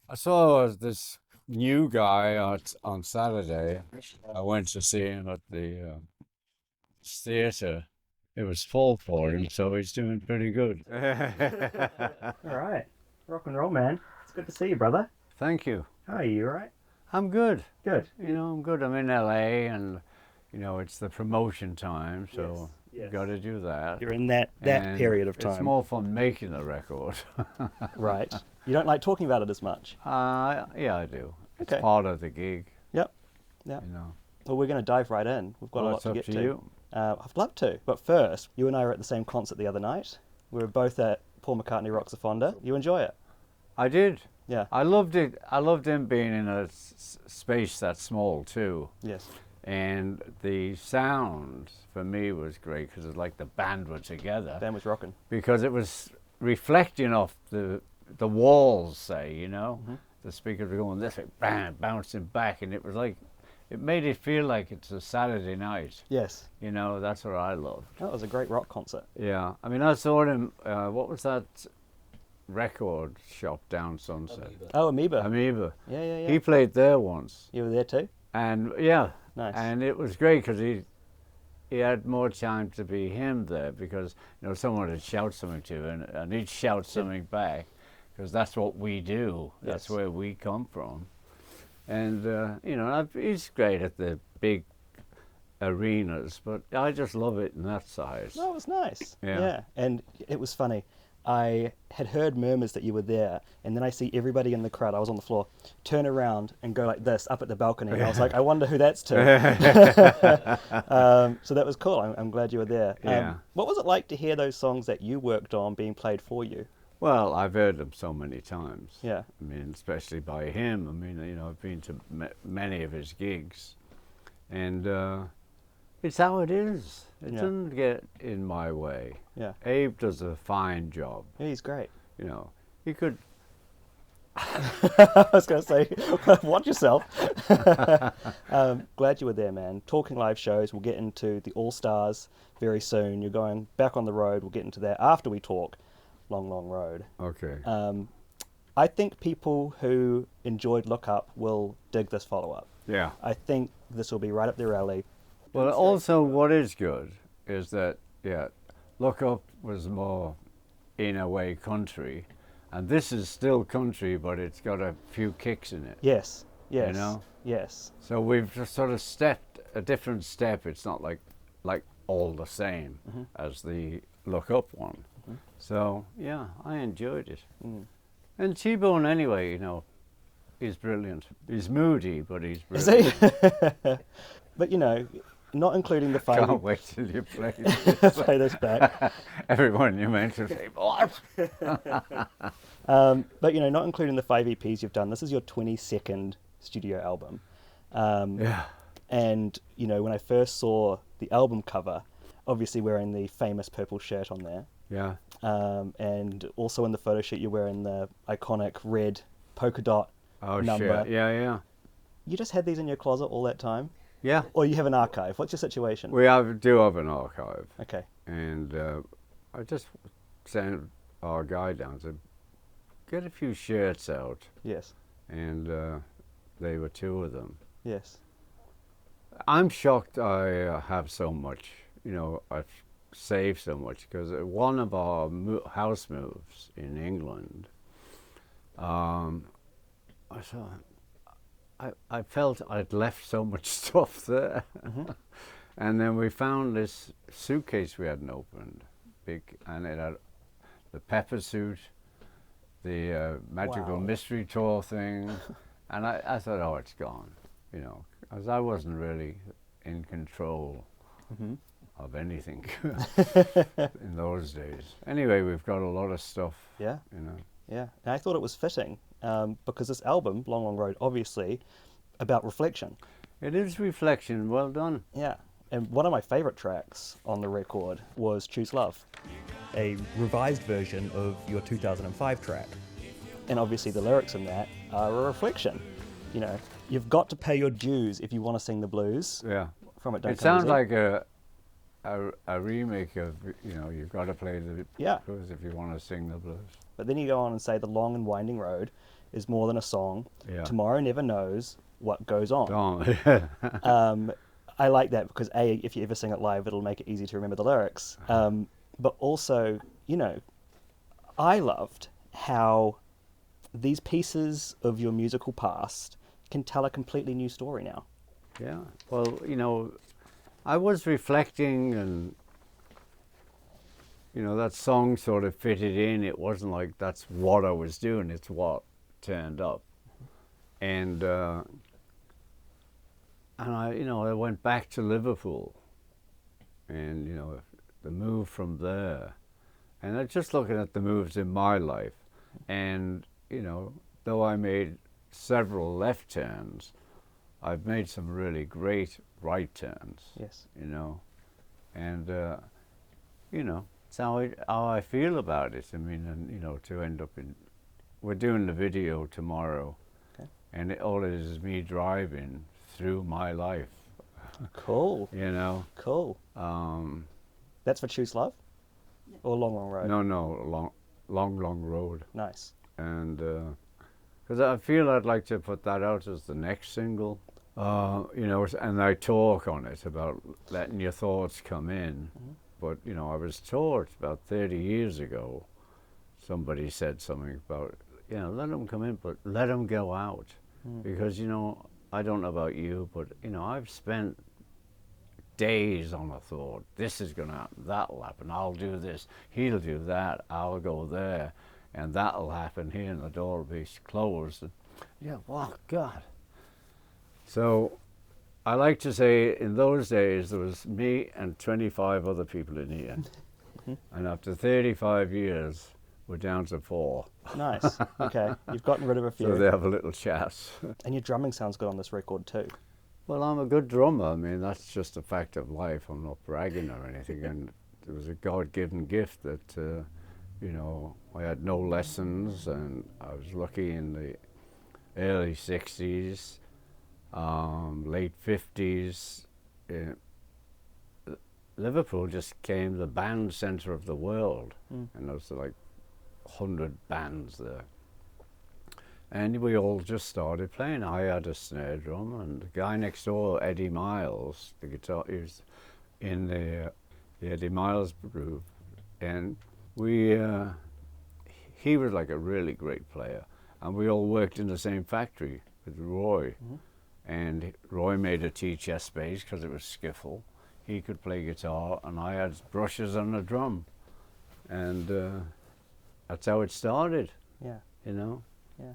I saw this new guy on Saturday. I went to see him at the theater. It was full for him, so he's doing pretty good. All right. Rock and roll, man. It's good to see you, brother. Thank you. How are you, all right? I'm good. Good. I'm good. I'm in LA, and it's the promotion time, so Yes, you've got to do that. You're in that And period of time. it's more fun making the record. Right. You don't like talking about it as much. Yeah, I do. It's Okay. part of the gig. Yep. Yep. You know. Well, we're going to dive right in. We've got a Well, lot it's to up get to to. you. I'd love to. But first, you and I were at the same concert the other night. We were both at Paul McCartney Rocks a Fonda. You enjoy it? I did. Yeah. I loved it. I loved him being in a space that small too. Yes. And the sound for me was great because it's like the band were together. Band was rocking. Because it was reflecting off the walls, say, Mm-hmm. The speakers were going this way, bam, bouncing back, and it was like, it made it feel like it's a Saturday night. Yes. That's what I love. That was a great rock concert. Yeah, I mean, I saw him. What was that record shop down Sunset? Oh, Amoeba. Amoeba. Yeah. He played there once, You were there too? and yeah, Nice. and it was great because he had more time to be him there because someone would shout something to him and he'd shout something back because that's what we do. That's Yes. where we come from, and he's great at the big arenas, but I just love it in that size. No, it was nice. Yeah. And it was funny. I had heard murmurs that you were there, and then I see everybody in the crowd, I was on the floor, turn around and go like this up at the balcony. And I was like, I wonder who that's to. So that was cool. I'm glad you were there. Yeah. What was it like to hear those songs that you worked on being played for you? Well, I've heard them so many times. Yeah. I mean, especially by him. I mean, I've been to many of his gigs, and it's how it is. It Yeah. doesn't get in my way. Yeah. Abe does a fine job. Yeah, he's great. He could. I was going to say, watch yourself. Glad you were there, man. Talking live shows, we'll get into the All-Stars very soon. You're going back on the road. We'll get into that after we talk Long, Long Road. Okay. I think people who enjoyed Look Up will dig this follow-up. Yeah. I think this will be right up their alley. Well, also, what is good is that, Look Up was more, in a way, country. And this is still country, but it's got a few kicks in it. Yes, yes, yes. So we've just sort of stepped a different step. It's not like all the same as the Look Up one. So, yeah, I enjoyed it. And T-Bone, anyway, he's brilliant. He's moody, but he's Is brilliant. he? But, not including the five. Can't wait till you play this. Play this back. Everyone you mentioned say, what? But not including the 5 EPs you've done. This is your 22nd studio album. Yeah. And when I first saw the album cover, obviously wearing the famous purple shirt on there, Yeah. and also in the photo shoot you're wearing the iconic red polka dot Oh, number. shit. Yeah. You just had these in your closet all that time, Yeah. or you have an archive? What's your situation? We do have an archive. Okay. And I just sent our guy down to get a few shirts out. Yes. And they were 2 of them. Yes. I'm shocked I have so much, I've saved so much, because one of our house moves in England, I felt I'd left so much stuff there. And then we found this suitcase we hadn't opened, big, and it had the pepper suit, the magical Wow. mystery tour thing, and I thought, oh, it's gone, because I wasn't really in control of anything in those days. Anyway, we've got a lot of stuff. Yeah. Yeah. And I thought it was fitting because this album, Long Long Road, obviously about reflection. It is reflection. Well done. Yeah. And one of my favorite tracks on the record was Choose Love, a revised version of your 2005 track. And obviously the lyrics in that are a reflection. You've got to pay your dues if you want to sing the blues. Yeah. From It Don't It Come sounds Easy. like a remake of, you've got to play the Yeah. blues if you want to sing the blues. But then you go on and say the long and winding road, is more than a song. Yeah. Tomorrow never knows what goes on. Oh, I like that because A, if you ever sing it live, it'll make it easy to remember the lyrics. But also, you know, I loved how these pieces of your musical past can tell a completely new story now. yeah. Well, you know, I was reflecting, and you know, that song sort of fitted in. It wasn't like that's what I was doing, it's what turned up. And I, you know, I went back to Liverpool, and you know, the move from there, and I just looking at the moves in my life, and you know, though I made several left turns, I've made some really great right turns. Yes. You know, and you know, it's how I feel about it. I mean, and you know, to end up in, we're doing the video tomorrow, Okay. and all it is me driving through my life. Cool. You know. Cool. That's for Choose Love? Or Long Long Road? No, long road. Nice. And because I feel I'd like to put that out as the next single. You know, and I talk on it about letting your thoughts come in. Mm-hmm. But you know, I was taught about 30 years ago. Somebody said something about, you know, let them come in, but let them go out. Because you know, I don't know about you, but you know, I've spent days on a thought. This is going to happen. That'll happen. I'll do this. He'll do that. I'll go there, and that'll happen here, and the door will be closed. And, yeah, oh God. So, I like to say, in those days there was me and 25 other people in here, and after 35 years, we're down to 4. Nice. Okay. You've gotten rid of a few. So they have a little chat. And your drumming sounds good on this record too. Well, I'm a good drummer. I mean, that's just a fact of life. I'm not bragging or anything. And it was a God-given gift that, you know, I had no lessons, and I was lucky in the early 60s, late 50s. Liverpool just became the band centre of the world. And there was like 100 bands there. And we all just started playing. I had a snare drum, and the guy next door, Eddie Miles, the guitar, he was in the Eddie Miles group, and he was like a really great player, and we all worked in the same factory with Roy, and Roy made a tea-chest bass because it was skiffle. He could play guitar, and I had brushes and a drum, and that's how it started. Yeah. You know. Yeah.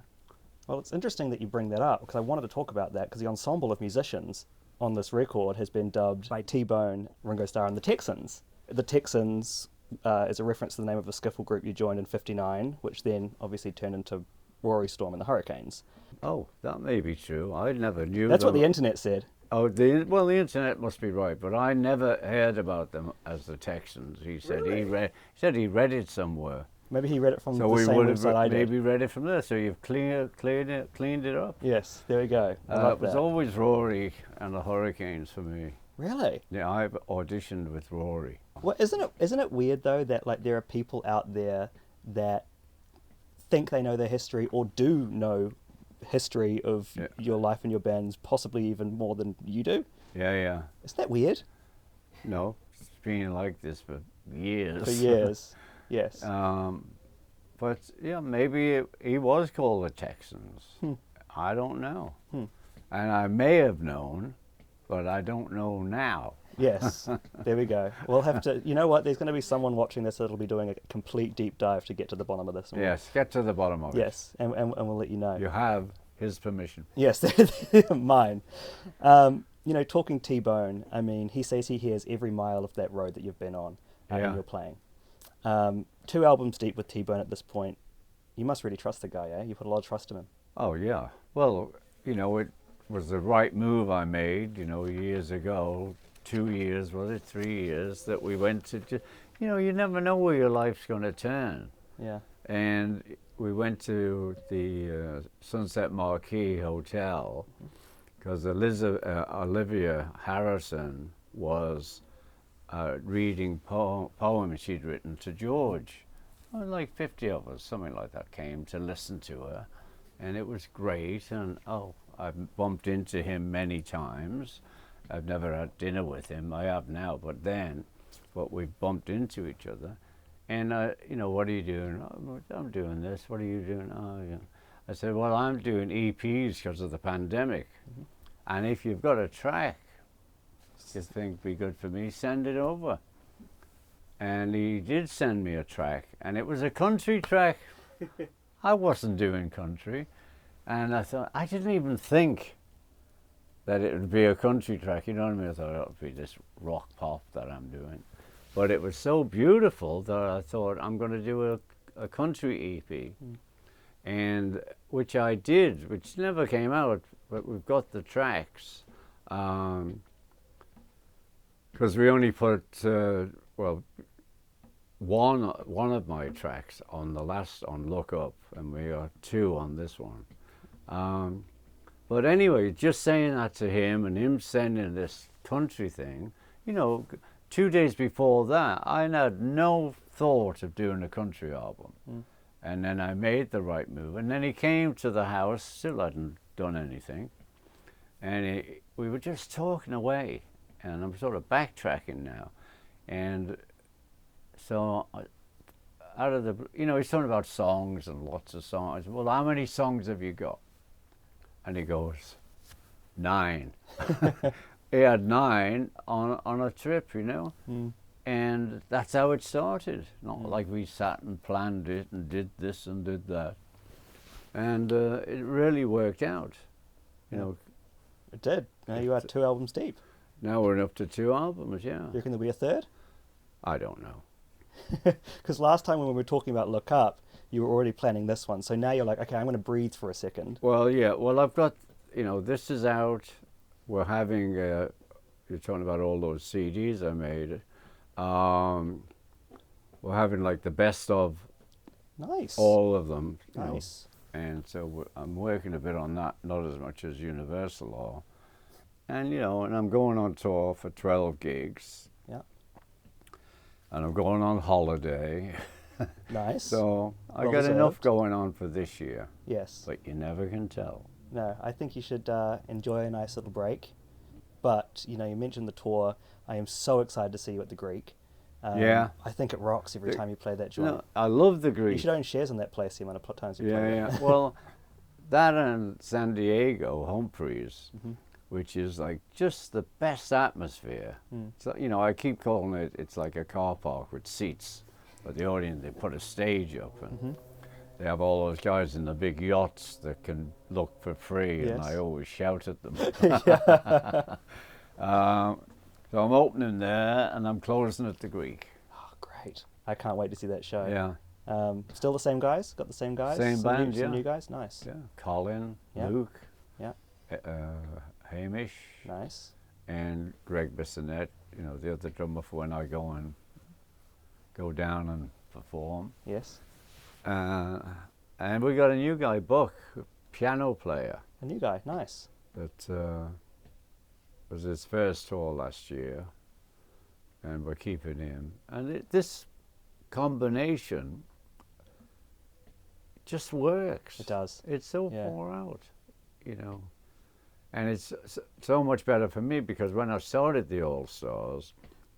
Well, it's interesting that you bring that up because I wanted to talk about that because the ensemble of musicians on this record has been dubbed by T-Bone, Ringo Starr, and the Texans. The Texans is a reference to the name of a skiffle group you joined in '59, which then obviously turned into Rory Storm and the Hurricanes. Oh, that may be true. I never knew. That's what the internet said. Oh, well, the internet must be right, but I never heard about them as the Texans. He said Really? he read it somewhere. Maybe he read it from So the we same would have website I did. maybe read it from there. So you've cleaned it up. Yes, there we go. I love It was that. always Rory and the Hurricanes for me. Really? Yeah, I've auditioned with Rory. Well, isn't it weird though that like there are people out there that think they know their history or do know history of your life and your bands, possibly even more than you do? Yeah. Isn't that weird? No, it's been like this for years. For years, yes. But yeah, maybe he was called the Texans. I don't know. And I may have known, but I don't know now. Yes, there we go. We'll have to, you know what, there's going to be someone watching this that'll be doing a complete deep dive to get to the bottom of this. Yes, get to the bottom of it. Yes, and we'll let you know. You have his permission. Yes, mine. You know, talking T-Bone, I mean, he says he hears every mile of that road that you've been on and you're playing. 2 albums deep with T-Bone at this point. You must really trust the guy, eh? You put a lot of trust in him. Oh, yeah. Well, you know, it was the right move I made, you know, years ago. 2 years, was it 3 years, that we went to, you know, you never know where your life's going to turn. Yeah. And we went to the Sunset Marquis Hotel because Olivia Harrison was reading poems she'd written to George. Like 50 of us, something like that, came to listen to her. and it was great. And I've bumped into him many times. I've never had dinner with him. I have now, but we've bumped into each other. And what are you doing? Oh, I'm doing this. What are you doing? Oh, yeah. I said, well, I'm doing EPs because of the pandemic. And if you've got a track you think be good for me, send it over. And he did send me a track, and it was a country track. I wasn't doing country, and I thought, I didn't even think that it would be a country track, you know what I mean? I thought it would be this rock pop that I'm doing. But it was so beautiful that I thought, I'm going to do a country EP. And which I did, which never came out, but we've got the tracks. Because we only put, one of my tracks on Look Up, and we got 2 on this one. But anyway, just saying that to him and him sending this country thing, 2 days before that, I had no thought of doing a country album. And then I made the right move. And then he came to the house, still hadn't done anything. And we were just talking away. And I'm sort of backtracking now. And so out of the, he's talking about songs and lots of songs. I said, well, how many songs have you got? And he goes, 9. He had 9 on a trip, And that's how it started. Not like we sat and planned it and did this and did that. And it really worked out, It did. Now you are 2 albums deep. Now we're up to 2 albums, yeah. You reckon there'll be a third? I don't know. Because last time when we were talking about Look Up, you were already planning this one. So now you're like, okay, I'm going to breathe for a second. Well, yeah. Well, I've got, this is out. We're having, you're talking about all those CDs I made. We're having like the best of nice. All of them. Nice. And so I'm working a bit on that, not as much as Universal are. And, and I'm going on tour for 12 gigs. Yeah. And I'm going on holiday. Nice. So I Well got deserved. enough going on for this year. Yes. But you never can tell. No, I think you should enjoy a nice little break. But, you mentioned the tour. I am so excited to see you at the Greek. Yeah. I think it rocks every time you play that joint. No, I love the Greek. You should own shares in that place the amount of times you play Yeah, it. yeah. Well, that and San Diego, Humphreys, which is like just the best atmosphere. So, I keep calling it, it's like a car park with seats. But the audience, they put a stage up and they have all those guys in the big yachts that can look for free, and I always shout at them. So I'm opening there and I'm closing at the Greek. Oh, great. I can't wait to see that show. Yeah. Still the same guys? Got the same guys? Same band, Some new guys? Nice. Yeah. Colin, Yeah. Luke, Yeah. Hamish, Nice. and Greg Bissonette, the other drummer for when I go down and perform. Yes. And we got a new guy, Buck, a piano player, A new guy. Nice. that was his first tour last year, and we're keeping him. And this combination just works. It does. It's so Yeah. far out, And it's so much better for me because when I started the All-Stars,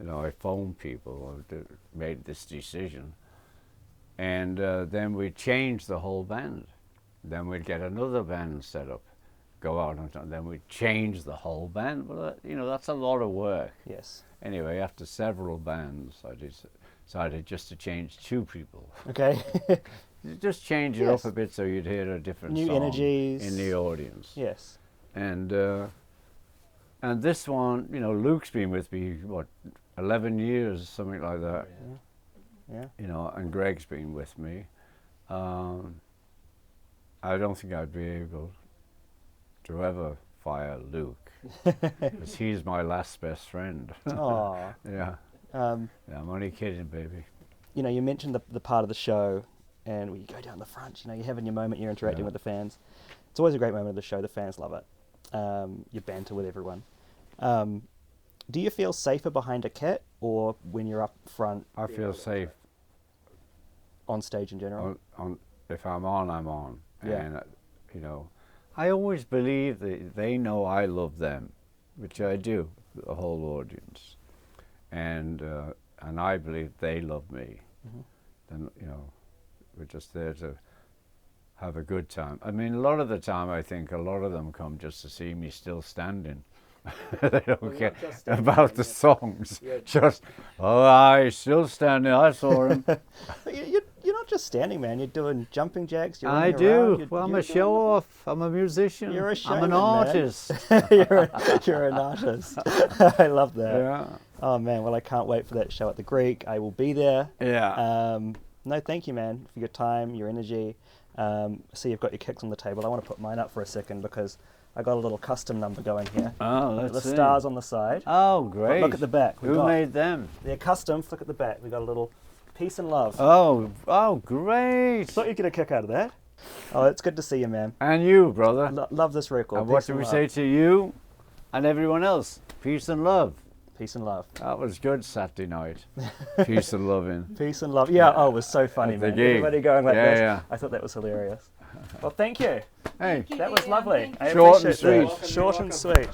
I phoned people, made this decision, and then we changed the whole band. Then we'd get another band set up, go out, and then we'd change the whole band. Well, that's a lot of work. Yes. Anyway, after several bands, I decided just to change 2 people. Okay. Just change it up a bit so you'd hear a different New song energies. in the audience. Yes. And this one, Luke's been with me, 11 years, something like that. Yeah. And Greg's been with me. I don't think I'd be able to ever fire Luke, because he's my last best friend. Aw. Yeah. Um, Yeah, I'm only kidding, baby. you mentioned the part of the show, and when you go down the front, you're having your moment, you're interacting with the fans. It's always a great moment of the show. The fans love it. You banter with everyone. Do you feel safer behind a kit or when you're up front? I feel safe On stage in general? on if I'm on, I'm on. Yeah. And you know, I always believe that they know I love them, which I do, the whole audience, and I believe they love me. Then, you know, we're just there to have a good time. I mean, a lot of the time, I think a lot of them come just to see me still standing. They don't care about the songs. Just, oh, I still standing. I saw him. You're not just standing, man. You're doing jumping jacks. You're I running do. around, Well, I'm a show off. I'm a musician. You're a I'm showman, an man. artist. you're an artist. I love that. Yeah. Oh man, well I can't wait for that show at the Greek. I will be there. Yeah. No, thank you, man, for your time, your energy. See, you've got your kicks on the table. I want to put mine up for a second because I got a little custom number going here. Oh, let's the see. stars on the side. Oh, great. Look at the back. Who made them? They're custom. Look at the back. We got a little peace and love. Oh, great. Thought you'd get a kick out of that. Oh, it's good to see you, man. And you, brother. Love this record. And what Peace do and we love. say to you and everyone else? Peace and love. Peace and love. That was good Saturday night. Peace and loving. Peace and love. Yeah, oh, it was so funny, At the man. gig. Everybody going like Yeah, this. yeah. I thought that was hilarious. Well, thank you. Hey. That was lovely. I Short and appreciate that. sweet. Short and sweet.